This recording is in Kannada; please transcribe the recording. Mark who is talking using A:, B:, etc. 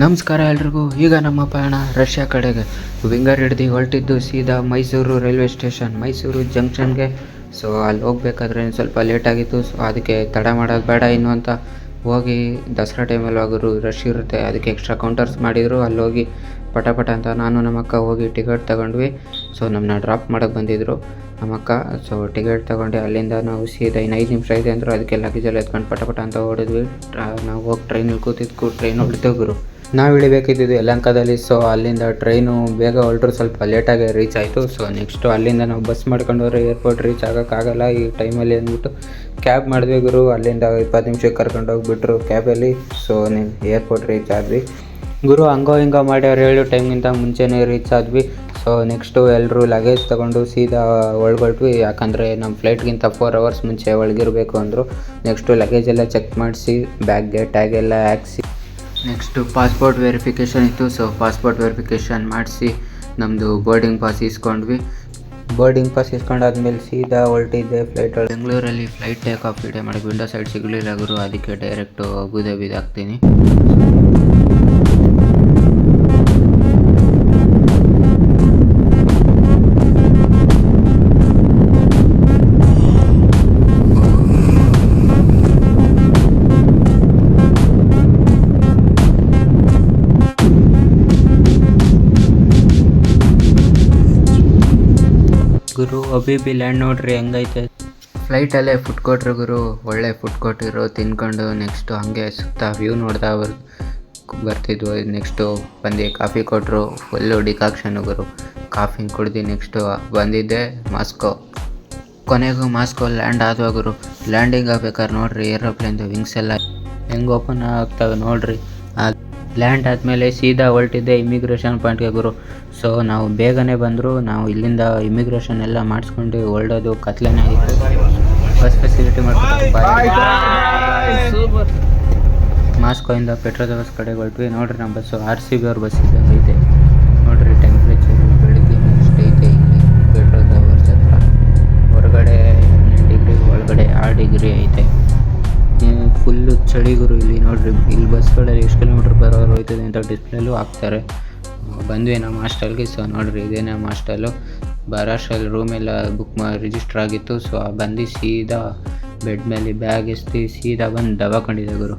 A: ನಮಸ್ಕಾರ ಎಲ್ರಿಗೂ. ಈಗ ನಮ್ಮ ಪಯಣ ರಷ್ಯಾ ಕಡೆಗೆ. ವಿಂಗರ್ ಹಿಡ್ದು ಹೊರಟಿದ್ದು ಸೀದಾ ಮೈಸೂರು ರೈಲ್ವೆ ಸ್ಟೇಷನ್, ಮೈಸೂರು ಜಂಕ್ಷನ್ಗೆ. ಸೊ ಅಲ್ಲಿ ಹೋಗ್ಬೇಕಾದ್ರೆ ಸ್ವಲ್ಪ ಲೇಟಾಗಿತ್ತು. ಸೊ ಅದಕ್ಕೆ ತಡ ಮಾಡೋದು ಬೇಡ ಇನ್ನು ಅಂತ ಹೋಗಿ, ದಸರಾ ಟೈಮಲ್ಲಿ ಹೋಗೋರು ರಶ್ ಇರುತ್ತೆ, ಅದಕ್ಕೆ ಎಕ್ಸ್ಟ್ರಾ ಕೌಂಟರ್ಸ್ ಮಾಡಿದರು. ಅಲ್ಲಿ ಹೋಗಿ ಪಟ ಅಂತ ನಾನು ನಮ್ಮ ಅಕ್ಕ ಹೋಗಿ ಟಿಕೆಟ್ ತಗೊಂಡ್ವಿ. ಸೊ ನಮ್ಮನ್ನ ಡ್ರಾಪ್ ಮಾಡೋಕ್ಕೆ ಬಂದಿದ್ದರು ನಮ್ಮ ಅಕ್ಕ. ಸೊ ಟಿಕೆಟ್ ತೊಗೊಂಡು ಅಲ್ಲಿಂದ ನಾವು ಸೀದಾ ಇನ್ನು 5 ನಿಮಿಷ ಇದೆ ಅಂದರು. ಅದಕ್ಕೆ ಲಗೇಜೆಲ್ಲ ಎತ್ಕೊಂಡು ಪಟ ಅಂತ ಓಡಿದ್ವಿ. ನಾವು ಹೋಗಿ ಟ್ರೈನಲ್ಲಿ ಕೂತಿದ್ಕು, ಟ್ರೈನ್ ಹೊರಟಿದ್ದೋಗ್ರು. ನಾವು ಇಳಿಬೇಕಿದ್ದು ಯಲಹಂಕದಲ್ಲಿ. ಸೊ ಅಲ್ಲಿಂದ ಟ್ರೈನು ಬೇಗ ಹೊರಟ್ರು, ಸ್ವಲ್ಪ ಲೇಟಾಗಿ ರೀಚ್ ಆಯಿತು. ಸೊ ನೆಕ್ಸ್ಟು ಅಲ್ಲಿಂದ ನಾವು ಬಸ್ ಮಾಡ್ಕೊಂಡು ಹೋದ್ರೆ ಏರ್ಪೋರ್ಟ್ ರೀಚ್ ಆಗೋಕ್ಕಾಗಲ್ಲ ಈ ಟೈಮಲ್ಲಿ ಅಂದ್ಬಿಟ್ಟು ಕ್ಯಾಬ್ ಮಾಡಿದ್ವಿ ಗುರು. ಅಲ್ಲಿಂದ 20 ನಿಮಿಷಕ್ಕೆ ಕರ್ಕೊಂಡು ಹೋಗಿಬಿಟ್ರು ಕ್ಯಾಬಲ್ಲಿ. ಸೊ ಏರ್ಪೋರ್ಟ್ ರೀಚ್ ಆದ್ವಿ ಗುರು. ಹಂಗೋ ಹಿಂಗೋ ಮಾಡಿ ಅವ್ರು ಹೇಳೋ ಟೈಮ್ಗಿಂತ ಮುಂಚೆನೇ ರೀಚ್ ಆದ್ವಿ. ಸೊ ನೆಕ್ಸ್ಟು ಎಲ್ಲರೂ ಲಗೇಜ್ ತೊಗೊಂಡು ಸೀದಾ ಒಳಗೊಟ್ವಿ, ಯಾಕಂದರೆ ನಮ್ಮ ಫ್ಲೈಟ್ಗಿಂತ 4 ಅವರ್ಸ್ ಮುಂಚೆ ಒಳಗಿರಬೇಕು ಅಂದರು. ನೆಕ್ಸ್ಟು ಲಗೇಜ್ ಎಲ್ಲ ಚೆಕ್ ಮಾಡಿಸಿ ಬ್ಯಾಗ್ಗೆ ಟ್ಯಾಗ್ ಎಲ್ಲ ಹಾಕ್ಸಿ, ನೆಕ್ಸ್ಟು ಪಾಸ್ಪೋರ್ಟ್ ವೆರಿಫಿಕೇಷನ್ ಇತ್ತು. ಸೊ ಪಾಸ್ಪೋರ್ಟ್ ವೆರಿಫಿಕೇಷನ್ ಮಾಡಿಸಿ ನಮ್ಮದು ಬೋರ್ಡಿಂಗ್ ಪಾಸ್ ಇಸ್ಕೊಂಡ್ವಿ. ಬೋರ್ಡಿಂಗ್ ಪಾಸ್ ಇಸ್ಕೊಂಡಾದ್ಮೇಲೆ ಸೀದಾ ಹೊರಟಿದ್ದೆ ಫ್ಲೈಟ್ ಒಳಗೆ. ಬೆಂಗಳೂರಲ್ಲಿ ಫ್ಲೈಟ್ ಟೇಕ್ ಆಫ್ ವಿಡಿಯೋ ಮಾಡೋಕ್ಕೆ ವಿಂಡೋ ಸೈಡ್ ಸಿಗಲಿಲ್ಲ ಗುರು, ಅದಕ್ಕೆ ಡೈರೆಕ್ಟು ಅಬುಧಾಬಿಗೆ ಹಾಕ್ತೀನಿ. ಗುರು ಅಬಿಬಿ ಲ್ಯಾಂಡ್ ನೋಡ್ರಿ ಹೆಂಗೈತೆ. ಫ್ಲೈಟಲ್ಲೇ ಫುಡ್ ಕೊಟ್ರು ಗುರು, ಒಳ್ಳೆ ಫುಡ್ ಕೊಟ್ಟಿರು. ತಿನ್ಕೊಂಡು ನೆಕ್ಸ್ಟು ಹಾಗೆ ಸುತ್ತ ವ್ಯೂ ನೋಡ್ತಾ ಬರ್ತಿದ್ವು. ನೆಕ್ಸ್ಟು ಬಂದು ಕಾಫಿ ಕೊಟ್ಟರು, ಫುಲ್ಲು ಡಿಕಾಕ್ಷನು ಗುರು. ಕಾಫಿ ಕುಡ್ದು ನೆಕ್ಸ್ಟು ಬಂದಿದ್ದೆ ಮಾಸ್ಕೋ. ಕೊನೆಗೂ ಮಾಸ್ಕೋ ಲ್ಯಾಂಡ್ ಆದ್ವಾ ಗುರು. ಲ್ಯಾಂಡಿಂಗ್ ಆಗ್ಬೇಕಾದ್ರೆ ನೋಡ್ರಿ ಏರೋಪ್ಲೇನ್ದು ವಿಂಗ್ಸ್ ಎಲ್ಲ ಹೆಂಗೆ ಓಪನ್ ಆಗ್ತವೆ ನೋಡ್ರಿ. ಲ್ಯಾಂಡ್ ಆದಮೇಲೆ ಸೀದಾ ಹೊರಟಿದ್ದೆ ಇಮಿಗ್ರೇಷನ್ ಪಾಯಿಂಟ್ಗೆ ಗುರು. ಸೊ ನಾವು ಬೇಗನೆ ಬಂದರು. ನಾವು ಇಲ್ಲಿಂದ ಇಮಿಗ್ರೇಷನ್ ಎಲ್ಲ ಮಾಡಿಸ್ಕೊಂಡು ಹೊರಡೋದು ಕತ್ಲೆನೇ ಆಗಿತ್ತು. ಬಸ್ ಫೆಸಿಲಿಟಿ ಮಾಡ್ಕೊಂಡು ಮಾಸ್ಕೋಯಿಂದ ಪೆಟ್ರೋದವರ್ಸ್ ಕಡೆಗೆ ಹೊರಟ್ವಿ. ನೋಡ್ರಿ ನಮ್ಮ ಬಸ್ಸು RCB ಅವ್ರ ಬಸ್ ಇದ್ದಂಗೆ ಐತೆ ನೋಡ್ರಿ. ಟೆಂಪ್ರೇಚರು ಬೆಳಿಗ್ಗೆ ಅಷ್ಟು ಐತೆ ಇಲ್ಲಿ ಪೆಟ್ರೋದವರ್ಸ್ ಹತ್ರ. ಹೊರಗಡೆ 9 ಡಿಗ್ರಿ, ಒಳಗಡೆ 6 ಡಿಗ್ರಿ ಐತೆ. ಫುಲ್ಲು ಚಳಿ ಗುರು ಇಲ್ಲಿ ನೋಡ್ರಿ. ಇಲ್ಲಿ ಬಸ್ಗಳಲ್ಲಿ ಎಷ್ಟು ಕಿಲೋಮೀಟ್ರ್ ಬರೋರು ಹೋಯ್ತದೆ ಅಂತ ಡಿಸ್ಪ್ಲೇಲೂ ಹಾಕ್ತಾರೆ. ಬಂದ್ವಿ ನಮ್ಮ ಹಾಸ್ಟೆಲ್ಗೆ. ಸೊ ನೋಡ್ರಿ ಇದೇ ನಮ್ಮ ಹಾಸ್ಟೆಲು. ಬರಾಶಲ್ಲಿ ರೂಮೆಲ್ಲ ರಿಜಿಸ್ಟರ್ ಆಗಿತ್ತು. ಸೊ ಬಂದು ಸೀದಾ ಬೆಡ್ ಮೇಲೆ ಬ್ಯಾಗ್ ಎಸ್ತಿ ಸೀದಾ ಬಂದು ದಬಾಕೊಂಡಿದ್ದೆ ಗುರು.